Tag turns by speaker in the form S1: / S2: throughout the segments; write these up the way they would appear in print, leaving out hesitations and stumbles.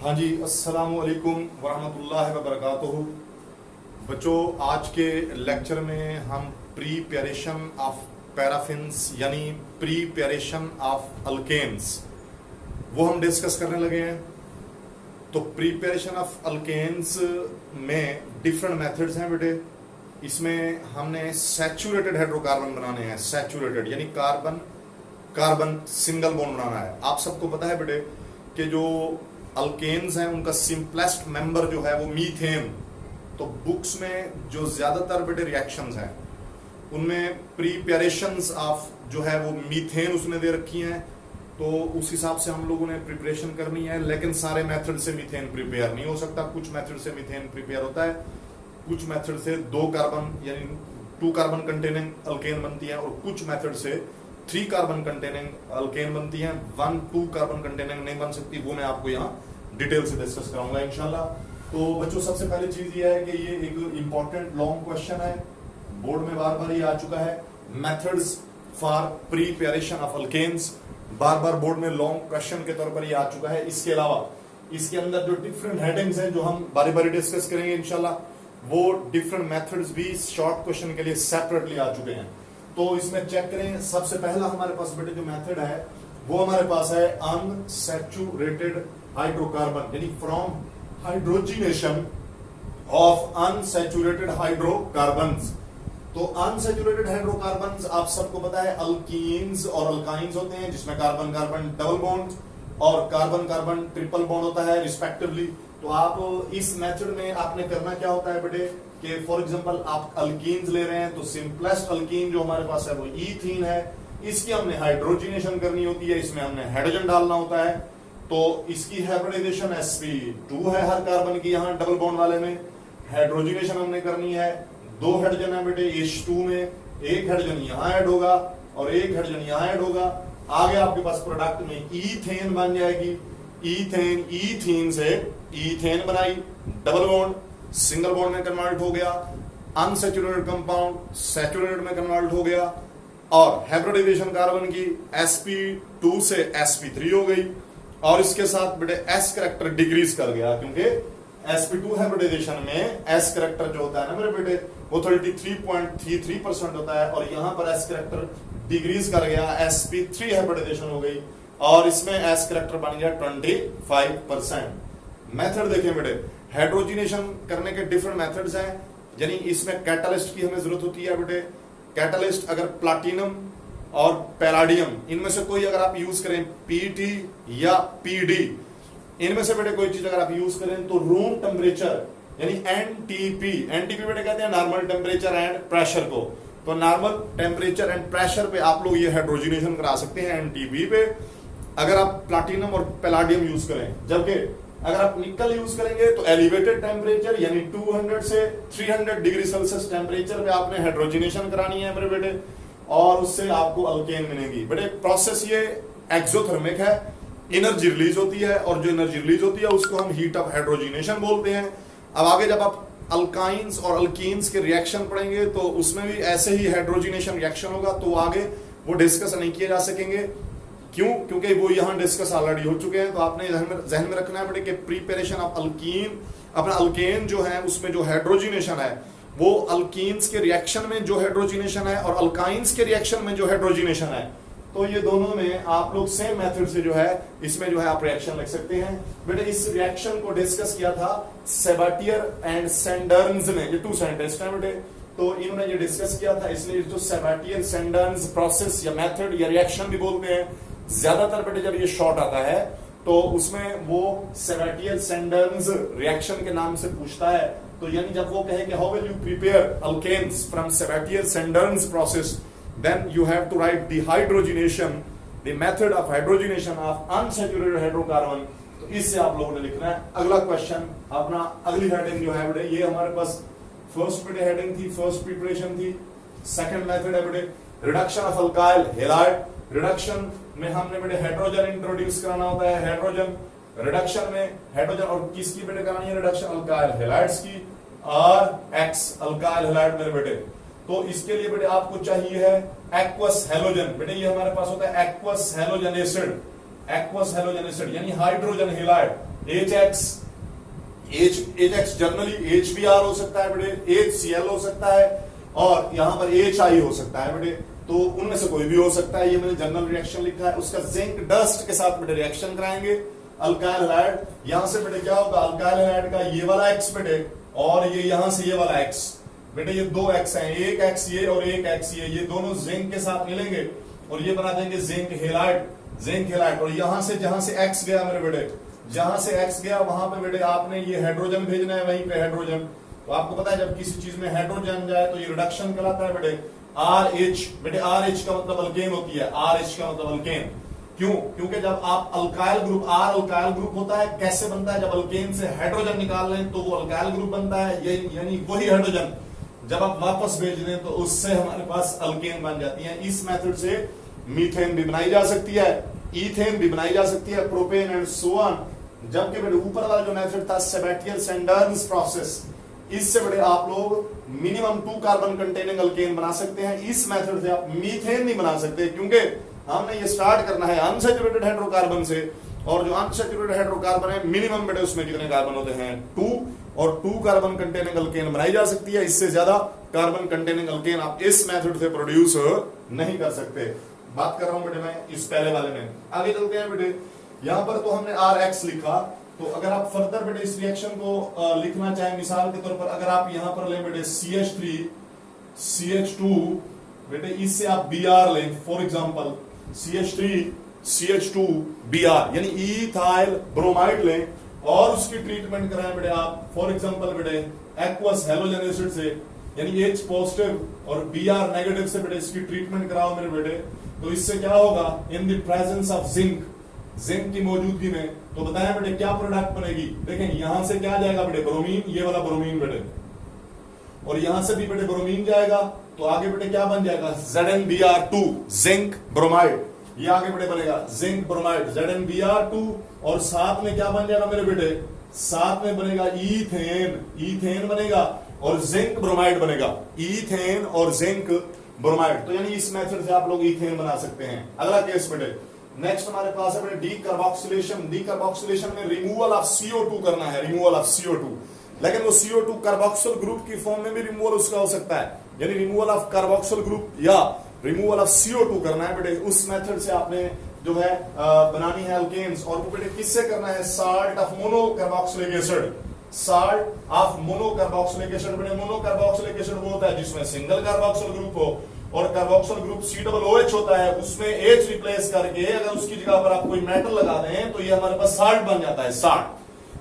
S1: हाँ जी, अस्सलामु अलैकुम वरहमतुल्लाहि वबरकातुहू। बच्चों, आज के लेक्चर में हम प्रीपरेशन ऑफ पैराफिन्स यानी प्रीपरेशन ऑफ अल्केन्स वो हम डिस्कस करने लगे हैं। तो प्रीपरेशन ऑफ अल्केन्स में डिफरेंट मेथड्स हैं बेटे। इसमें हमने सैचुरेटेड हाइड्रोकार्बन बनाने हैं, सैचुरेटेड यानी कार्बन कार्बन सिंगल बॉन्ड बनाना है। आप सबको पता है बेटे कि जो अल्केन्स हैं उनका सिंपलेस्ट मेंबर जो है वो मीथेन। तो बुक्स में जो ज्यादातर बेटे रिएक्शंस हैं उनमें प्रीपरेशंस ऑफ जो है वो मीथेन उसने दे रखी हैं। तो उस हिसाब से हम लोगों ने प्रिपरेशन करनी है, लेकिन सारे मेथड से मीथेन प्रिपेयर नहीं हो सकता। कुछ मेथड से मीथेन प्रिपेयर होता है, कुछ मेथड से 2 कार्बन यानी 2 कार्बन कंटेनिंग अल्केन बनती है, और कुछ मेथड से 3 कार्बन कंटेनिंग अल्केन बनती है। 1-2 कार्बन कंटेनिंग नहीं बन सकती, वो मैं आपको यहाँ डिटेल से डिस्कस कराऊंगा इंशाल्लाह। तो बच्चों, सबसे पहली चीज ये है कि ये एक इंपॉर्टेंट लॉन्ग क्वेश्चन है, बोर्ड में बार बार ये आ चुका है। Methods for preparation of alkanes बार बार बोर्ड में लॉन्ग क्वेश्चन के तौर पर ये आ चुका है। इसके अलावा इसके अंदर जो डिफरेंट हेडिंग्स हैं जो हम बारी बारी डिस्कस करेंगे इंशाल्लाह, वो डिफरेंट मेथड्स भी शॉर्ट क्वेश्चन के लिए सेपरेटली आ चुके हैं। तो इसमें चेक करें। सबसे पहला हमारे पास बेटे जो मेथड है वो हमारे पास है अनसैचुरेटेड हाइड्रोकार्बन, यानी from hydrogenation of unsaturated hydrocarbons. तो अनसैचुरेटेड हाइड्रोकार्बन्स आप सबको पता है अल्कीन्स और अल्काइंस होते हैं, जिसमें कार्बन कार्बन डबल बॉन्ड और कार्बन कार्बन ट्रिपल बॉन्ड होता है रिस्पेक्टिवली। तो आप इस मेथड में आपने करना क्या होता है बेटे कि फॉर एग्जांपल आप अल्कीन्स ले रहे हैं, तो सिंपलेस्ट अल्कीन जो हमारे पास है वो ईथीन है। इसकी हमने हाइड्रोजिनेशन करनी होती है, इसमें हमने हाइड्रोजन डालना होता है। तो इसकी हाइब्रिडाइजेशन sp2 है हर कार्बन की, यहाँ डबल बॉन्ड वाले में हाइड्रोजिनेशन हमने करनी है। 2 हाइड्रोजन है बेटे H2 में, एक हाइड्रोजन यहाँ ऐड होगा और एक हाइड्रोजन यहाँ ऐड होगा। आगे आपके पास प्रोडक्ट में ईथेन बन जाएगी। ईथेन, ईथीन से ईथेन बनाई, डबल बॉन्ड सिंगल बॉन्ड में कन्वर्ट हो गया। अनसैचुरेटेड कंपाउंड सैचुरेटेड में कन्वर्ट हो गया, और हाइब्रिडाइजेशन कार्बन की sp2 से sp3 हो गई, और इसके साथ बेटे s करेक्टर डिक्रीज कर गया, क्योंकि sp2 हाइब्रिडाइजेशन में s करेक्टर जो होता है ना मेरे बेटे वो 33.33% होता है, और यहां पर s करेक्टर डिक्रीज कर गया, sp3 हाइब्रिडाइजेशन हो गई, और इसमें s करेक्टर बन गया 25%। मेथड देखें बेटे, हाइड्रोजिनेशन करने के डिफरेंट मेथड्स हैं, यानी इसमें कैटालिस्ट की हमें जरूरत होती है बेटे। कैटालिस्ट अगर प्लाटिनम और पैलाडियम इनमें से कोई अगर आप यूज करें, पीटी या पीडी, इनमें से बेटे कोई चीज अगर आप यूज करें तो रूम टेम्परेचर यानी एनटीपी, एनटीपी बेटे कहते हैं नॉर्मल टेम्परेचर एंड प्रेशर को। तो नॉर्मल टेम्परेचर एंड प्रेशर पे आप लोग ये हाइड्रोजिनेशन करा सकते हैं एनटीपी पे, अगर आप प्लाटिनम और पैलाडियम यूज करें। जबकि अगर आप निकल यूज करेंगे तो एलिवेटेड टेम्परेचर यानी 200 से 300 डिग्री सेल्सियस टेम्परेचर पे आपने हाइड्रोजिनेशन करानी है मेरे बेटे, और उससे आपको अल्केन मिलेगी। बेटे प्रोसेस ये एक्सोथर्मिक है, एनर्जी रिलीज होती है, और जो एनर्जी रिलीज होती है उसको हम हीट ऑफ हाइड्रोजिनेशन बोलते हैं। अब आगे जब आप अल्काइंस और अल्कीन्स के रिएक्शन पढ़ेंगे तो उसमें भी ऐसे ही हाइड्रोजिनेशन रिएक्शन होगा, तो आगे वो डिस्कस नहीं किए जा सकेंगे। क्यों? क्योंकि वो यहाँ डिस्कस ऑलरेडी हो चुके हैं। तो आपने जहन में रखना है बेटे कि प्रीपरेशन ऑफ अल्कीन, अपना अल्केन जो है उसमें जो हाइड्रोजिनेशन है वो अल्कीन्स के रिएक्शन में जो हाइड्रोजिनेशन है और अल्काइंस के रिएक्शन में जो हाइड्रोजिनेशन है, तो ये दोनों में आप लोग सेम मेथड से जो है इसमें जो है आप रिएक्शन लिख सकते हैं। बेटे इस रिएक्शन को डिस्कस किया था सेबाटियर एंड सेंडर्न्स ने, ये 2 साइंटिस्ट हैं बेटे, तो इन्होंने ये डिस्कस किया था। इसलिए जो सेबाटियर सेंडर्न्स प्रोसेस या मेथड या रिएक्शन भी बोलते हैं, ज्यादातर बेटे जब ये शॉर्ट आता है तो उसमें वो सेबाटियर सेंडर्न्स रिएक्शन के नाम से पूछता है। तो यानी जब वो कहे कि how will you prepare alkanes from Sabatier Senderens process, then you have to write the hydrogenation, the method of hydrogenation of unsaturated hydrocarbon। तो इससे आप लोगों ने लिखना है। अगला क्वेश्चन अपना, अगली हेडिंग जो है बेटे, ये हमारे पास फर्स्ट बेटे हेडिंग थी, फर्स्ट प्रिपरेशन थी। सेकंड मेथड है बेटे reduction of alkyl halide. Reduction में हमने बेटे हाइड्रोजन इंट्रोड्यूस कराना होता है, हाइड्रोजन रिडक्शन में हाइड्रोजन, और किसकी बेटे करानी है रिडक्शन? अल्काइल हैलाइड्स की, और एक्स अल्काइल हैलाइड मेरे बेटे। तो इसके लिए बेटे आपको चाहिए है एक्वस हैलोजन। बेटे ये हमारे पास होता है aqueous halogen acid, aqueous halogen acid यानी hydrogen halide. HX generally HBr हो सकता है बेटे, HCl हो सकता है, और यहां पर HI हो सकता है बेटे, तो उनमें से कोई भी हो सकता है। ये मैंने जनरल रिएक्शन लिखा है। उसका जिंक डस्ट के साथ बेटे रिएक्शन कराएंगे, अल्काइल हैलाइड, यहां से बेटे क्या होगा, अल्काइल हैलाइड का ये वाला X बेटे, और ये यहां से ये वाला X बेटे, ये दो X हैं, एक X ये और एक X ये दोनों जिंक के साथ मिलेंगे और ये बना देंगे जिंक हेलाइड। और यहां से जहां से X गया मेरे बेटे, जहां से X गया वहां पे बेटे आपने ये हाइड्रोजन भेजना है, वहीं पे हाइड्रोजन। तो आपको पता है जब किसी चीज में हाइड्रोजन जाए तो ये रिडक्शन कहलाता है बेटे, RH बेटे, RH का मतलब अल्केन होती है, RH का मतलब अल्केन। क्यों? क्योंकि जब आप alkyl group, R alkyl group होता है, कैसे बनता है, जब अल्केन से हाइड्रोजन निकाल लें तो वो अल्काइल ग्रुप बनता है, यानी वही हाइड्रोजन जब आप वापस भेज दें तो उससे हमारे पास अल्केन बन जाती है। इस मेथड से मीथेन भी बनाई जा सकती है, इथेन भी बनाई जा सकती है, प्रोपेन एंड सो ऑन। जबकि बेटे ऊपर वाला जो मेथड था सेबेस्टियर-सैंडर्स प्रोसेस, इससे बड़े आप लोग मिनिमम 2 कार्बन कंटेनिंग अल्केन बना सकते हैं। इस मेथड से आप मीथेन नहीं बना सकते, क्योंकि हमने ये स्टार्ट करना है अनसैचुरेटेड हाइड्रोकार्बन से, और जो अनसैचुरेटेड हाइड्रोकार्बन है मिनिमम बेटे उसमें कितने कार्बन होते हैं, 2, और 2 कार्बन कंटेनिंग अल्केन बनाई जा सकती है। इससे ज्यादा कार्बन कंटेनिंग अल्केन आप इस मेथड से प्रोड्यूस नहीं कर सकते। बात कर रहा हूं बेटे मैं इस पहले वाले में। आगे चलते हैं बेटे, यहां पर तो हमने RX लिखा, तो अगर आप फर्दर बेटे इस रिएक्शन को लिखना चाहें, मिसाल के तौर पर अगर आप यहां पर लें बेटे CH3 CH2 बेटे, इससे आप Br लें, for example CH3 CH2 Br यानी इथाइल ब्रोमाइड लें और उसकी ट्रीटमेंट कराएं बेटे आप, फॉर एग्जांपल बेटे एक्वस हैलोजन एसिड से, यानी H पॉजिटिव और Br नेगेटिव से बेटे इसकी ट्रीटमेंट कराओ मेरे बेटे। तो इससे क्या होगा, in the presence of zinc की मौजूदगी में, तो बताया बेटे क्या प्रोडक्ट बनेगी। देखें यहां से क्या जाएगा बेटे, ब्रोमीन, ये वाला ब्रोमीन बेटे, और यहां से भी बेटे ब्रोमीन जाएगा, तो आगे बेटे क्या बन जाएगा, ZnBr2 जिंक ब्रोमाइड, ये आगे बेटे बनेगा जिंक ब्रोमाइड ZnBr2, और साथ में क्या बन जाएगा मेरे बेटे, साथ में बनेगा इथेन बनेगा और जिंक ब्रोमाइड बनेगा, इथेन और जिंक ब्रोमाइड। तो यानी इस मेथड से आप लोग इथेन बना सकते हैं। अगला केस बेटे, नेक्स्ट हमारे पास है बेटे डीकार्बोक्सिलेशन में रिमूवल ऑफ CO2 करना है, रिमूवल ऑफ CO2, लेकिन वो CO2 कार्बोक्सिल ग्रुप की फॉर्म में भी रिमूवल उसका हो सकता है, यानी रिमूवल ऑफ कार्बोक्सिल ग्रुप या रिमूवल ऑफ CO2 करना है बेटे। उस मेथड से आपने जो है बनानी है अल्केन्स, और वो बेटे किससे करना है, salt of monocarboxylic acid, salt of monocarboxylic acid बेटे। मोनोकार्बोक्सिलिक एसिड वो होता है जिसमें सिंगल कार्बोक्सिल ग्रुप हो, और कार्बोक्सिल ग्रुप COOH होता है, उसमें H रिप्लेस करके अगर उसकी जगह पर आप कोई मेटल लगा दें तो ये हमारे पास साल्ट बन जाता है, साल्ट।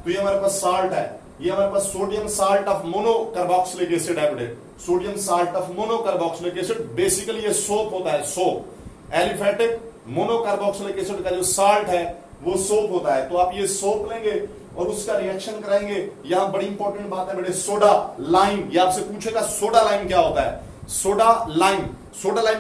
S1: तो ये हमारे पास साल्ट है, ये हमारे पास sodium salt of monocarboxylic acid है बेटे, sodium salt of monocarboxylic acid. Basically ये सोप होता है, सोप, एलिफेटिक मोनोकार्बोक्सिलिक एसिड का जो साल्ट है वो सोप होता है। तो आप ये सोप लेंगे और उसका रिएक्शन कराएंगे। यहां बड़ी इंपॉर्टेंट बात है बेटे, सोडा लाइम, ये आपसे पूछेगा सोडा लाइम क्या होता है, सोडा लाइम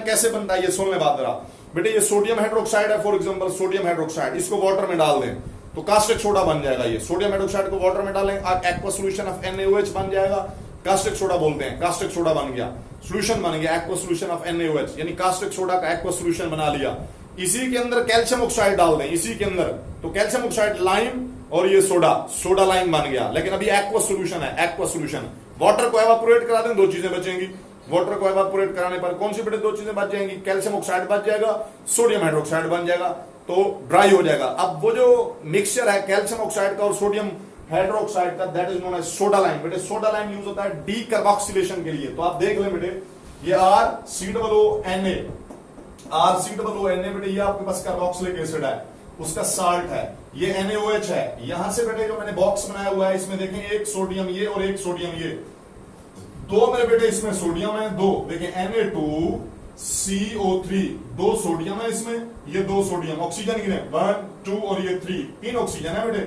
S1: कैसे बनता है, ये सुन ले बात जरा बेटे। ये सोडियम हाइड्रोक्साइड है, फॉर एग्जांपल सोडियम हाइड्रोक्साइड, इसको वाटर में डाल दें तो कास्टिक सोडा बन जाएगा। ये सोडियम हाइड्रोक्साइड को वाटर में डालें, एक्वा सॉल्यूशन ऑफ NaOH बन जाएगा, कास्टिक सोडा बोलते हैं, कास्टिक सोडा बन गया, सॉल्यूशन बन गया एक्वा सॉल्यूशन ऑफ NaOH, यानी कास्टिक सोडा का एक्वा सॉल्यूशन बना लिया। इसी के अंदर कैल्शियम ऑक्साइड डाल दें, इसी के अंदर, तो कैल्शियम ऑक्साइड लाइम और ये सोडा लाइम बन गया। लेकिन अभी एक्वा सॉल्यूशन है, एक्वा सॉल्यूशन, वाटर को एवापोरेट करा दें, 2 चीजें बचेंगी। वाटर को एवापोरेट कराने पर कौन सी बेटे 2 चीजें बच जाएंगी, कैल्शियम ऑक्साइड बच जाएगा, सोडियम हाइड्रोक्साइड बन जाएगा, तो ड्राई हो जाएगा। अब वो जो मिक्सचर है कैल्शियम ऑक्साइड का और सोडियम हाइड्रोक्साइड का, that is known as soda lime बेटे। सोडा लाइम यूज होता है डीकार्बोक्सिलेशन के लिए। तो आप देख लें बेटे, ये RCOONA बेटे, ये आपके पास कार्बोक्सिलिक एसिड है, उसका साल्ट है, ये NaOH है। यहां से बेटे जो मैंने बॉक्स बनाया हुआ है इसमें देखें, एक सोडियम ये और एक सोडियम ये, 2 मेरे बेटे इसमें सोडियम है, 2 देखें Na2CO3, 2 सोडियम है इसमें, ये 2 सोडियम, ऑक्सीजन कितने 1 2 और ये 3 ऑक्सीजन है बेटे,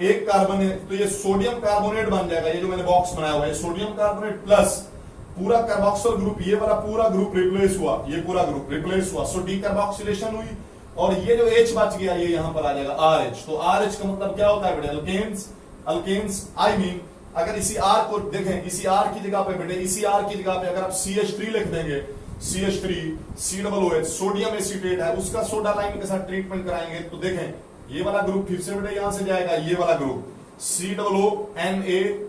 S1: 1 कार्बन है, तो ये सोडियम कार्बोनेट बन जाएगा। ये जो मैंने बॉक्स बनाया हुआ है सोडियम कार्बोनेट प्लस पूरा कार्बोक्सिल ग्रुप, ये वाला पूरा ग्रुप रिप्लेस हुआ, ये पूरा ग्रुप रिप्लेस हुआ, सो डीकार्बोक्सिलेशन हुई, और ये जो H बच गया ये यहां पर आ जाएगा RH। तो RH का मतलब क्या होता है बेटे, अल्केन्स। आई मीन अगर इसी R को देखें, इसी R की जगह पे बेटे, इसी R की जगह पे अगर आप CH3 लिख देंगे, CH3 COOH सोडियम एसीटेट है, उसका सोडा लाइम के साथ ट्रीटमेंट कराएंगे तो देखें ये वाला ग्रुप फिर से बेटे यहां से जाएगा, ये वाला ग्रुप COONA,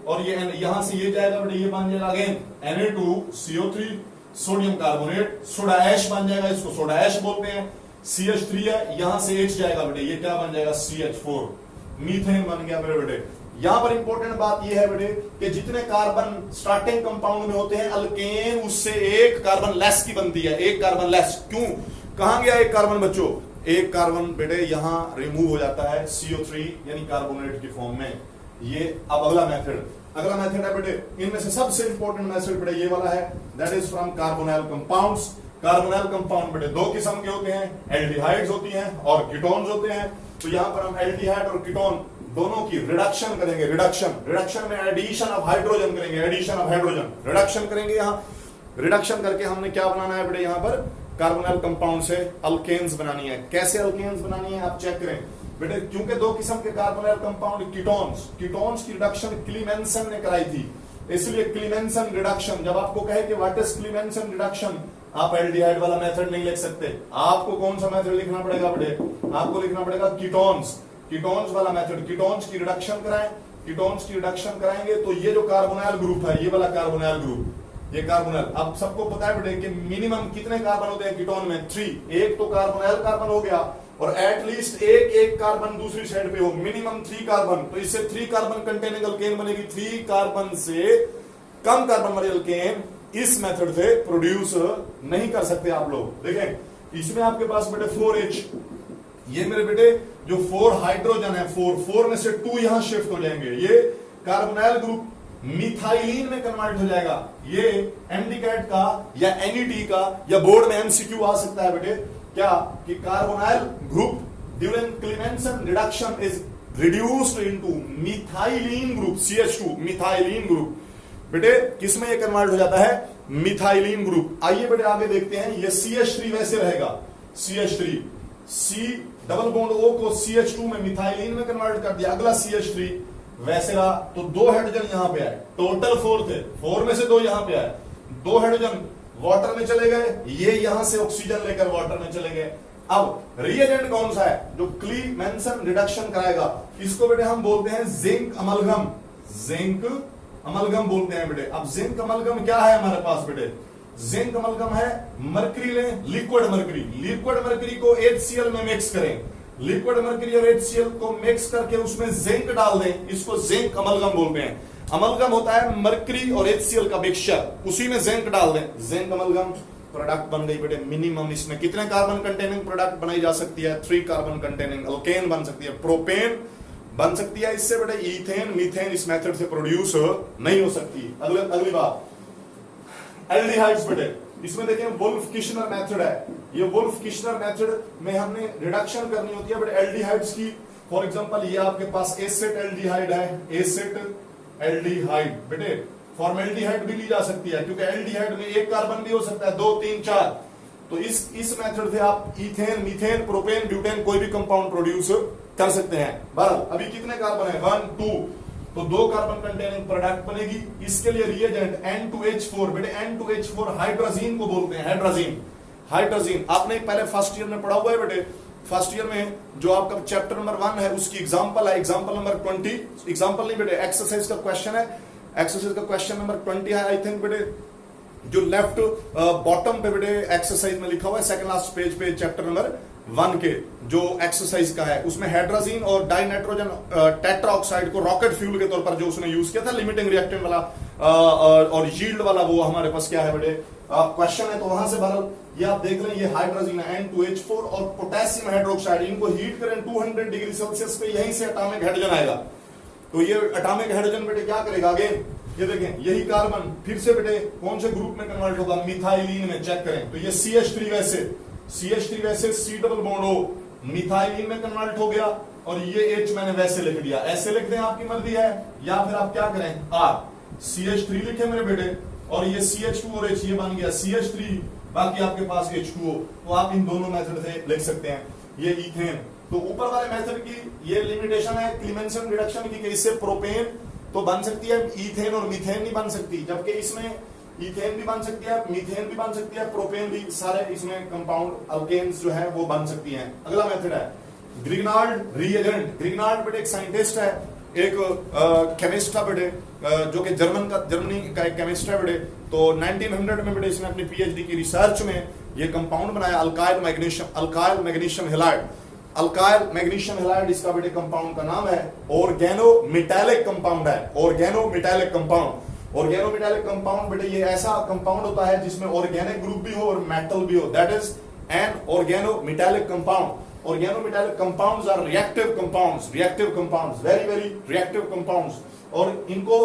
S1: और ये N यहां से ये जाएगा बेटे, ये बन जाएगा again Na2CO3 sodium carbonate, soda ash बन जाएगा, इसको सोडा ऐश बोलते हैं। CH3 है, यहां से H जाएगा बेटे, ये क्या बन जाएगा CH4, मीथेन बन गया मेरे बेटे। यहां पर इंपॉर्टेंट बात ये है बेटे कि जितने कार्बन स्टार्टिंग कंपाउंड में होते हैं अल्केन, उससे एक कार्बन लेस की बनती है, एक कार्बन लेस। क्यों, कहां गया एक कार्बन बच्चों, एक कार्बन बेटे यहां रिमूव हो जाता है CO3 यानी कार्बोनेट की फॉर्म में। ये अब अगला मेथड है बेटे, इनमें से सबसे इंपॉर्टेंट मेथड बेटे ये वाला है, that is from carbonyl compounds. Carbonyl compound बेटे दो किस्म के होते हैं, एल्डिहाइड्स होती हैं और कीटोन्स होते हैं। तो यहां पर हम एल्डिहाइड और कीटोन दोनों की रिडक्शन करेंगे, रिडक्शन में एडिशन ऑफ हाइड्रोजन करेंगे, रिडक्शन करेंगे। यहां रिडक्शन करके हमने क्या बनाना है बेटे, यहां पर कार्बोनाइल कंपाउंड से अल्केन्स बनानी है। कैसे अल्केन्स बनानी है आप चेक करें बेटे, क्योंकि दो किस्म के कार्बोनाइल कंपाउंड कीटोन्स की रिडक्शन क्लीमेंसन ने कराई थी, इसलिए क्लीमेंसन रिडक्शन। जब आपको कहे कि व्हाट इज क्लीमेंसन रिडक्शन, आप एल्डिहाइड वाला मेथड नहीं लिख सकते, आपको कौन सा मेथड लिखना पड़ेगा बेटे, आपको लिखना पड़ेगा कीटोन्स वाला मेथड। कीटोन्स की रिडक्शन कराएंगे तो ये जो कार्बोनाइल ग्रुप है, ये वाला कार्बोनाइल ग्रुप, ये कार्बोनाइल, अब सबको पता है बेटे कि मिनिमम कितने कार्बन होते हैं कीटोन में, 3। एक तो कार्बोनाइल कार्बन हो गया और एटलीस्ट एक कार्बन दूसरी साइड पे हो, मिनिमम 3 कार्बन। तो इससे 3 कार्बन कंटेनिंग अल्केन बनेगी। 3 कार्बन से कम कार्बन वाली अल्केन इस मेथड से प्रोड्यूस नहीं कर सकते आप लोग। देखें इसमें आपके पास बेटे 4H, ये मेरे बेटे जो 4 हाइड्रोजन है, 4 में से 2 यहां शिफ्ट हो जाएंगे, ये कार्बोनाइल ग्रुप मिथाइलिन में कन्वर्ट हो जाएगा। ये एमडीकैट का या एनईटी का या बोर्ड में एमसीक्यू आ सकता है बेटे, क्या कि carbonyl group during क्लीमेंसन reduction is reduced into methylene group CH2, methylene group. बेटे किसमें ये कन्वर्ट हो जाता है, मिथाइलिन ग्रुप। आइए बेटे आगे देखते हैं, ये CH3 वैसे रहेगा, CH3 C double bond O को CH2 में मिथाइलिन में कन्वर्ट कर दिया, अगला CH3 वैसे रहा। तो 2 हाइड्रोजन यहां पे आए, टोटल 4 थे, 4 में से 2 यहां पे आए, 2 हाइड्रोजन वाटर में चले गए, ये यहां से ऑक्सीजन लेकर वाटर में चले गए। अब रिएजेंट कौन सा है जो क्लीमेंसन रिडक्शन कराएगा, इसको बेटे हम बोलते हैं जिंक अमलगम, जिंक अमलगम बोलते हैं बेटे। अब जिंक अमलगम क्या है हमारे पास बेटे, जिंक अमलगम है मरकरी लें, लिक्विड मरकरी को HCl में मिक्स करें, लिक्विड मरकरी और HCl को मिक्स करके उसमें जिंक डाल दें, इसको जिंक अमलगम बोलते हैं। अमलगम होता है मरकरी और HCl का मिक्सचर, उसी में जिंक डाल दें, जिंक अमलगम प्रोडक्ट बन गई बेटे। मिनिमम इसमें कितने कार्बन कंटेनिंग प्रोडक्ट बनाई जा सकती है, 3 कार्बन कंटेनिंग अल्केन बन सकती है, प्रोपेन बन सकती है। इससे बेटे इथेन मीथेन इस मेथड से प्रोड्यूस नहीं हो सकती। अगली बात एल्डिहाइड्स बेटे, इसमें देखिए वुल्फ किश्नर मेथड है। ये वुल्फ किश्नर मेथड में हमने रिडक्शन करनी होती है बेटे एल्डिहाइड्स की। फॉर एग्जांपल ये आपके पास एसेट एल्डिहाइड है, एसेट एल्डिहाइड बेटे, फॉर्मेल्डिहाइड भी ली जा सकती है क्योंकि एल्डिहाइड में एक कार्बन भी हो सकता है, 2 3 4। तो इस मेथड से आप इथेन मीथेन प्रोपेन ब्यूटेन कोई भी कंपाउंड प्रोड्यूस कर सकते हैं। बहरहाल अभी कितने कार्बन है, 1 2, तो 2 कार्बन कंटेनिंग प्रोडक्ट बनेगी। इसके लिए रिएजेंट N2H4 बेटे, N2H4 हाइड्रोजीन को बोलते हैं, हाइड्रोजीन आपने पहले फर्स्ट ईयर में पढ़ा हुआ है बेटे। फर्स्ट ईयर में जो आपका चैप्टर नंबर 1 है उसकी एग्जांपल है, एग्जांपल नंबर 20, एग्जांपल नहीं बेटे एक्सरसाइज का क्वेश्चन है, एक्सरसाइज का क्वेश्चन नंबर 20 है आई थिंक बेटे, जो लेफ्ट बॉटम पे बेटे एक्सरसाइज में लिखा हुआ है, सेकंड लास्ट पेज पे चैप्टर नंबर 1 के जो एक्सरसाइज का है, उसमें हाइड्रोजीन और डाइनाइट्रोजन टेट्राऑक्साइड को रॉकेट फ्यूल के तौर पर जो उसने यूज किया था, लिमिटिंग रिएक्टेंट वाला और यील्ड वाला, वो हमारे पास क्या है बेटे क्वेश्चन है। तो वहां से बहरहाल ये आप देख लें, ये हाइड्रोजीन है N2H4 और पोटेशियम हाइड्रोक्साइड, इनको हीट करें 200 डिग्री सेल्सियस पे, यहीं से एटॉमिक हाइड्रोजन आएगा। तो ये एटॉमिक हाइड्रोजन बेटे क्या करेगा, अगेन ये देखें यही कार्बन फिर से बेटे कौन से ग्रुप में कन्वर्ट होगा, मिथाइलिन में। चेक करें तो ये CH3 वैसे C double bond O methylene में कन्वर्ट हो गया, और ये H मैंने वैसे लिख दिया, ऐसे लिख दें आपकी मर्जी है, या फिर आप क्या करें R CH3 लिखे मेरे बेटे, और ये CH2 और H ये बन गया CH3, बाकी आपके पास H2O। तो आप इन दोनों मेथड से लिख सकते हैं। ये इथेन, तो ऊपर वाले मेथड की ये लिमिटेशन है क्लीमेंसन रिडक्शन की कि इससे प्रोपेन तो बन सकती है, इथेन और मीथेन नहीं बन सकती, जबकि इसमें इथेन भी बन सकती है, मीथेन भी बन सकती है, प्रोपेन भी, सारे इसमें कंपाउंड अल्केन्स जो है वो बन सकती हैं। अगला मेथड है ग्रिग्नाल्ड रीएजेंट। ग्रिग्नाल्ड बेटे एक साइंटिस्ट है, एक केमिस्ट था बेटे, जो कि जर्मनी का एक केमिस्ट है बेटे। तो 1900 में बेटे इसने अपनी पीएचडी की रिसर्च में ये कंपाउंड बनाया alkyl magnesium halide. Alkyl magnesium halide इसका बेटे कंपाउंड का नाम है। ऑर्गेनो मेटालिक कंपाउंड है, organometallic compound. Organometallic compound बेटे ये ऐसा कंपाउंड होता है जिसमें ऑर्गेनिक ग्रुप भी हो और मेटल भी हो, that is an organometallic compound. Organometallic compounds are reactive compounds, very very reactive compounds। और इनको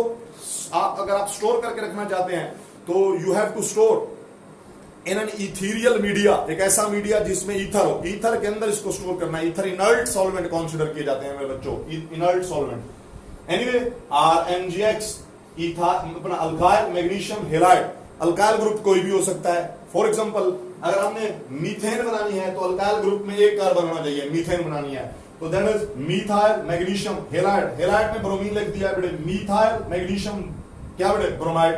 S1: अगर आप स्टोर करके रखना चाहते हैं तो you have to store in an ethereal media, एक ऐसा मीडिया जिसमें ईथर हो, ईथर के अंदर इसको स्टोर करना है। ईथर इनर्ट सॉल्वेंट कंसीडर किए जाते हैं मेरे बच्चों, इनर्ट सॉल्वेंट। एनीवे RMgX अपना alkyl magnesium halide, alkyl group कोई भी हो सकता है। फॉर एग्जांपल अगर हमने मीथेन बनानी है तो अल्काइल ग्रुप में एक कार्बन होना चाहिए, मीथेन बनानी है तो that is methyl magnesium halide. Halide में ब्रोमीन लिख दिया बेटे, मीथाइल मैग्नीशियम क्या बेटे ब्रोमाइड।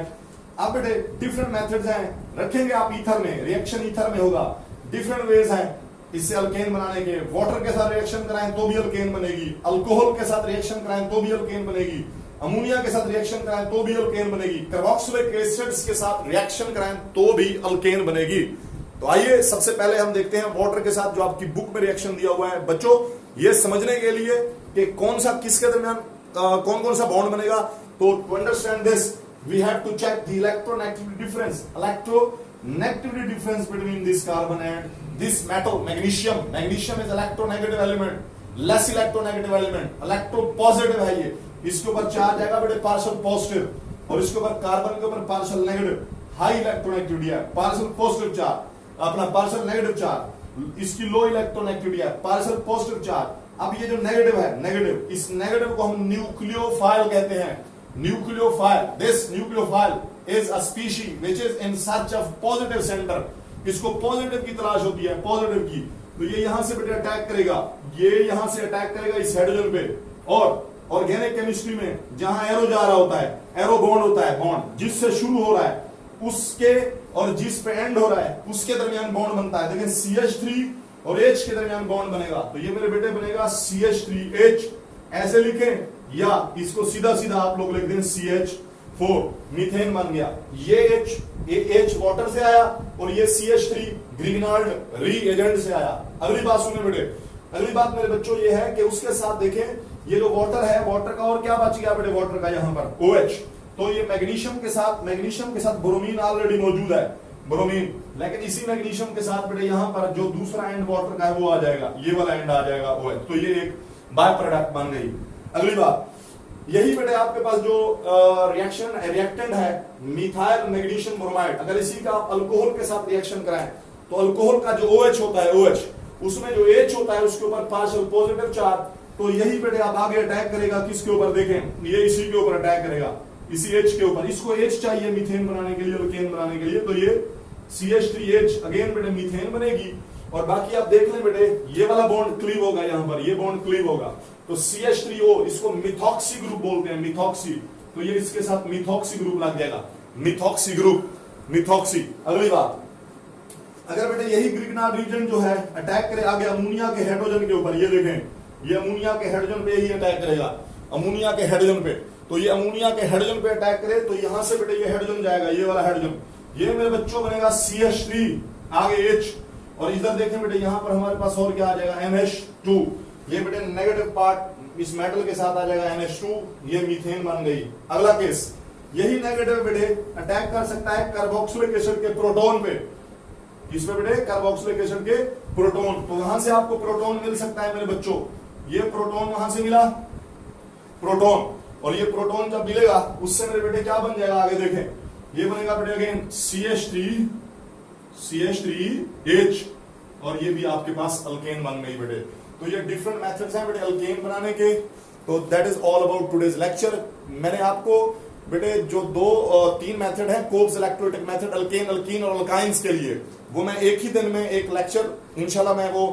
S1: अब बेटे डिफरेंट मेथड्स हैं, रखेंगे आप ईथर में, रिएक्शन ईथर में होगा, डिफरेंट वेज हैं इससे अल्केन बनाने के। वाटर के साथ रिएक्शन कराएं तो भी अल्केन बनेगी, अल्कोहल के साथ रिएक्शन कराएं तो भी अल्केन बनेगी, अमोनिया के साथ रिएक्शन कराएं तो भी अल्केन बनेगी, कार्बोक्सिलिक एसिड्स के साथ रिएक्शन कराएं तो भी अल्केन बनेगी। तो आइए सबसे पहले हम देखते हैं वाटर के साथ जो आपकी बुक में रिएक्शन दिया हुआ है बच्चों, ये समझने के लिए कि कौन सा किसके दरमियान कौन कौन सा बॉन्ड बनेगा। तो to understand this we have to check the electronegativity difference between this carbon and this metal magnesium. Magnesium is electronegative element, less electronegative element, electropositive है ये। इसके ऊपर चार्ज आएगा बेटे पार्शियल पॉजिटिव, और इसके ऊपर कार्बन के ऊपर पार्शियल नेगेटिव, हाई इलेक्ट्रोनेगेटिविटी है, पार्शियल पॉजिटिव चार्ज अपना पार्शियल नेगेटिव चार्ज, इसकी लो इलेक्ट्रोनेगेटिविटी है, पार्शियल पॉजिटिव चार्ज। अब ये जो नेगेटिव है, नेगेटिव, इस नेगेटिव को हम न्यूक्लियोफाइल कहते हैं। Nucleophile, this nucleophile is a species which is in search of positive centre. इसको पॉजिटिव की तलाश होती है, पॉजिटिव की। तो ये यहां से बेटे अटैक करेगा, ये यहां से अटैक करेगा इस हाइड्रोजन पे। और ऑर्गेनिक केमिस्ट्री में जहां एरो जा रहा होता है, एरो बॉन्ड होता है, बॉन्ड जिससे शुरू हो रहा है उसके और जिस पे एंड हो रहा है उसके दरमियान बॉन्ड बनता है। देखिए CH3 और H के दरमियान बॉन्ड बनेगा, तो ये मेरे बेटे बनेगा CH3H, ऐसे लिखें, या इसको सीधा सीधा आप लोग लिख दें CH4, मीथेन बन गया। ये H वाटर से आया और ये CH3 ग्रिग्नाल्ड रीएजेंट से आया। अगली बात सुने बेटे, अगली बात मेरे बच्चों ये है कि उसके साथ देखें ये जो वाटर है, वाटर का और क्या बच गया बेटे वाटर का यहाँ पर OH। तो ये मैग्नीशियम के साथ ब्रोमीन ऑलरेडी मौजूद है, ब्रोमीन, लेकिन इसी मैग्नीशियम के साथ बेटे यहाँ पर जो दूसरा एंड वाटर का है वो आ जाएगा, ये वाला एंड आ जाएगा OH। तो ये एक बाय प्रोडक्ट बन गई। अगली बात, यही बेटे आपके पास जो रिएक्टेंट है मिथाइल मैग्नीशियम ब्रोमाइड, अगर इसी का आप अल्कोहल के साथ रिएक्शन कराएं तो अल्कोहल का जो OH होता है, OH, उसमें जो H होता है उसके ऊपर पार्शियल पॉजिटिव चार्ज, तो यही बेटे आप आगे अटैक करेगा किसके ऊपर, देखें ये इसी के ऊपर अटैक करेगा, इसी H के ऊपर। इसको H चाहिए मीथेन बनाने के लिए, अल्केन बनाने के लिए, तो ये CH3H अगेन बेटे मीथेन बनेगी। और बाकी आप देख लें बेटे ये वाला बॉन्ड क्लीव होगा, यहाँ पर ये बॉन्ड क्लीव होगा, तो CH3O, इसको मिथॉक्सी ग्रुप बोलते हैं, मिथॉक्सी, तो ये इसके साथ मिथॉक्सी ग्रुप लग जाएगा, मिथॉक्सी ग्रुप, मिथॉक्सी। अगली बात, अगर बेटे यही ग्रिग्नाल्ड रीजन जो है अटैक करे आगे अमोनिया के हाइड्रोजन के ऊपर, ये देखें ये अमोनिया के हाइड्रोजन पे ही अटैक करेगा, अमोनिया के हाइड्रोजन पे। तो ये अमोनिया के हाइड्रोजन पे अटैक करे तो यहां से बेटे ये हाइड्रोजन जाएगा, ये वाला हाइड्रोजन, ये मेरे बच्चों बनेगा CH3 आगे H, और इधर देखें बेटे यहां पर हमारे पास और क्या आ जाएगा NH2, ये बेटे नेगेटिव पार्ट इस मेटल के साथ आ जाएगा NH2, ये मीथेन बन गई। अगला केस, यही नेगेटिव बेटे अटैक कर सकता है कार्बोक्सिलिक एसिड के प्रोटॉन पे, इसमें बेटे कार्बोक्सिलिक एसिड के प्रोटॉन, तो वहां से आपको प्रोटॉन मिल सकता है मेरे बच्चों, ये प्रोटॉन वहां से मिला, प्रोटॉन, और ये प्रोटॉन जब मिलेगा उससे मेरे बेटे क्या बन जाएगा आगे देखें, ये बनेगा बेटे अगेन CH3H, और ये भी आपके पास अल्केन बन गई बेटे। तो ये डिफरेंट मेथड्स हैं बेटे अल्केन बनाने के। तो that is all about today's lecture. मैंने आपको बेटे जो तीन मेथड है, कोब्स इलेक्ट्रोलिटिक मेथड, अल्केन, अल्कीन और अल्काइंस के लिए, वो मैं एक ही दिन में एक लेक्चर इंशाल्लाह मैं वो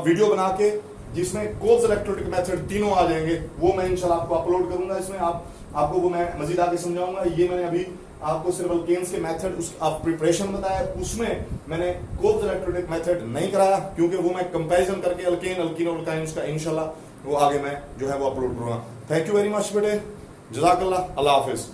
S1: वीडियो बना के जिसमें कोब्स इलेक्ट्रोलिटिक मेथड तीनों आ जाएंगे, वो मैं इंशाल्लाह आपको अपलोड करूंगा। इसमें आपको वो मैं मजीद आगे समझाऊंगा। ये मैंने अभी आपको सिर्फ अल्केन्स के मेथड ऑफ प्रिपरेशन बताया, उसमें मैंने कोल्स इलेक्ट्रोलिटिक मेथड नहीं कराया, क्योंकि वो मैं कंपैरिजन करके अल्केन अल्कीन और अल्काइंस का इंशाल्लाह वो आगे मैं जो है वो अपलोड करूंगा। थैंक यू वेरी मच बेटे, जज़ाकल्लाह, अल्लाह हाफिज।